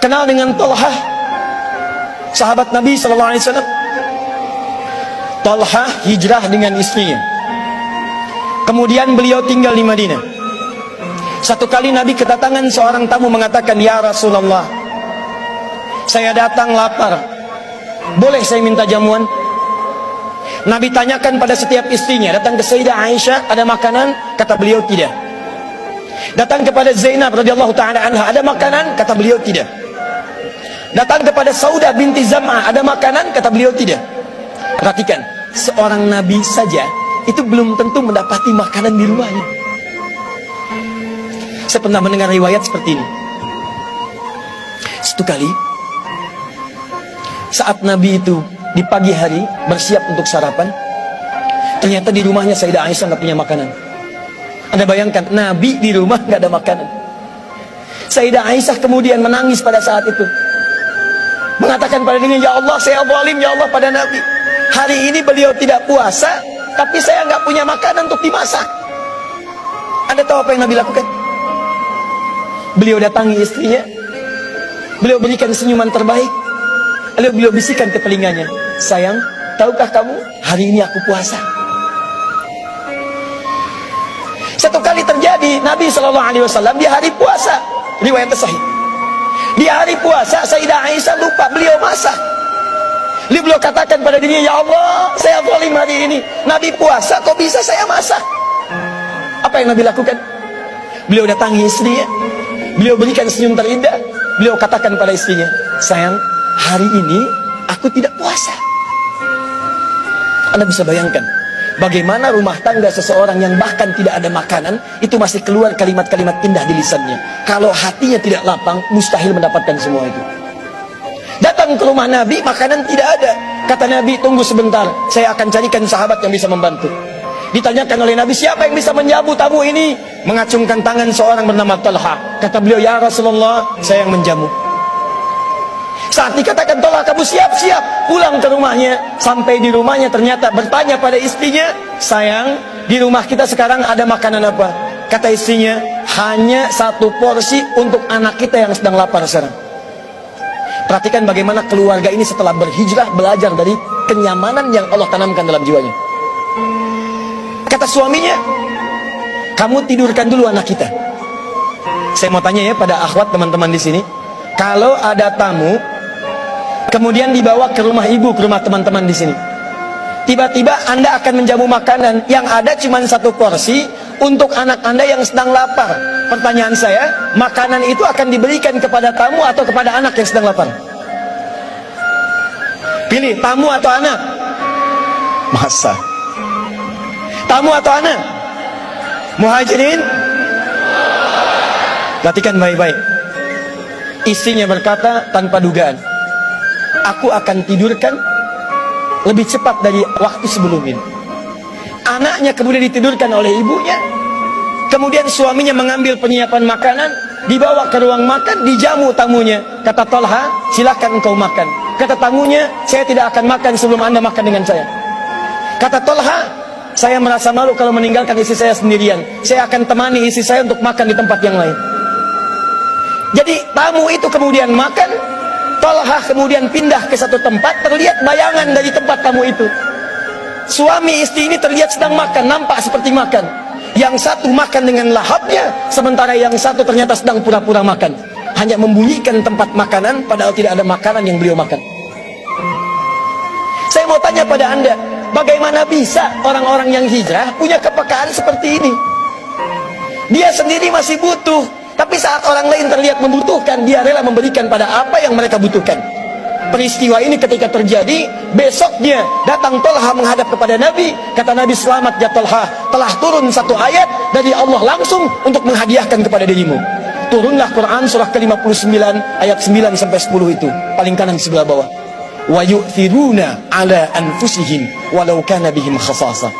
kenal dengan Talha, sahabat Nabi sallallahu alaihi wasallam. Talha hijrah dengan istrinya. Kemudian beliau tinggal di Madinah. Satu kali Nabi kedatangan seorang tamu mengatakan, "Ya Rasulullah, saya datang lapar. Boleh saya minta jamuan?" Nabi tanyakan pada setiap istrinya. Datang ke Sayyidah Aisyah, ada makanan? Kata beliau, tidak. Datang kepada Zainab radhiyallahu ta'ala anha, ada makanan? Kata beliau, tidak. Datang kepada Saudah binti Zam'ah, ada makanan? Kata beliau, tidak. Perhatikan, seorang Nabi saja itu belum tentu mendapati makanan di rumahnya. Saya pernah mendengar riwayat seperti ini. Satu kali saat Nabi itu di pagi hari bersiap untuk sarapan, ternyata di rumahnya Sayyidah Aisyah nggak punya makanan. Anda bayangkan, Nabi di rumah nggak ada makanan. Sayyidah Aisyah kemudian menangis pada saat itu, mengatakan pada dirinya, "Ya Allah, saya zalim ya Allah pada Nabi. Hari ini beliau tidak puasa, tapi saya nggak punya makanan untuk dimasak." Anda tahu apa yang Nabi lakukan? Beliau datangi istrinya, beliau berikan senyuman terbaik, lalu beliau bisikan ke telinganya, "Sayang, tahukah kamu hari ini aku puasa?" Satu kali terjadi, Nabi SAW di hari puasa, riwayat sahih, di hari puasa Sayyidah Aisyah lupa beliau masak. Lalu beliau katakan pada dirinya, "Ya Allah, saya zalim hari ini. Nabi puasa, kok bisa saya masak?" Apa yang Nabi lakukan? Beliau datangi istrinya, beliau berikan senyum terindah, beliau katakan pada istrinya, "Sayang, hari ini aku tidak puasa." Anda bisa bayangkan bagaimana rumah tangga seseorang yang bahkan tidak ada makanan itu masih keluar kalimat-kalimat indah di lisannya. Kalau hatinya tidak lapang, mustahil mendapatkan semua itu. Datang ke rumah Nabi, makanan tidak ada. Kata Nabi, "Tunggu sebentar, saya akan carikan sahabat yang bisa membantu." Ditanyakan oleh Nabi, "Siapa yang bisa menjamu tamu ini?" Mengacungkan tangan seorang bernama Talha. Kata beliau, "Ya Rasulullah, saya yang menjamu." Saat dikatakan, "Talha, kamu siap-siap pulang ke rumahnya." Sampai di rumahnya ternyata bertanya pada istrinya, "Sayang, di rumah kita sekarang ada makanan apa?" Kata istrinya, "Hanya satu porsi untuk anak kita yang sedang lapar sekarang." Perhatikan bagaimana keluarga ini setelah berhijrah belajar dari kenyamanan yang Allah tanamkan dalam jiwanya. Kata suaminya, "Kamu tidurkan dulu anak kita." Saya mau tanya ya pada akhwat teman-teman di sini, kalau ada tamu kemudian dibawa ke rumah ibu, ke rumah teman-teman di sini, tiba-tiba Anda akan menjamu makanan yang ada cuma satu porsi untuk anak Anda yang sedang lapar. Pertanyaan saya, makanan itu akan diberikan kepada tamu atau kepada anak yang sedang lapar? Pilih, tamu atau anak? Masa? Tamu atau anak? Muhajirin? Perhatikan baik-baik. Istrinya berkata tanpa dugaan, "Aku akan tidurkan lebih cepat dari waktu sebelum ini." Anaknya kemudian ditidurkan oleh ibunya. Kemudian suaminya mengambil penyiapan makanan, dibawa ke ruang makan, dijamu tamunya. Kata Talha, "Silakan engkau makan." Kata tamunya, "Saya tidak akan makan sebelum Anda makan dengan saya." Kata Talha, "Saya merasa malu kalau meninggalkan istri saya sendirian. Saya akan temani istri saya untuk makan di tempat yang lain." Jadi tamu itu kemudian makan, Talha kemudian pindah ke satu tempat, terlihat bayangan dari tempat tamu itu. Suami istri ini terlihat sedang makan, nampak seperti makan. Yang satu makan dengan lahapnya, sementara yang satu ternyata sedang pura-pura makan. Hanya membunyikan tempat makanan, padahal tidak ada makanan yang beliau makan. Saya mau tanya pada Anda, bagaimana bisa orang-orang yang hijrah punya kepekaan seperti ini? Dia sendiri masih butuh, tapi saat orang lain terlihat membutuhkan, dia rela memberikan pada apa yang mereka butuhkan. Peristiwa ini ketika terjadi, besoknya datang Talha menghadap kepada Nabi. Kata Nabi, "Selamat ya Talha, telah turun satu ayat dari Allah langsung untuk menghadiahkan kepada dirimu." Turunlah Quran surah ke-59 ayat 9 sampai 10 itu, paling kanan sebelah bawah. "Wa yu'thiruna ala anfusihim walau kana bihim khasasah."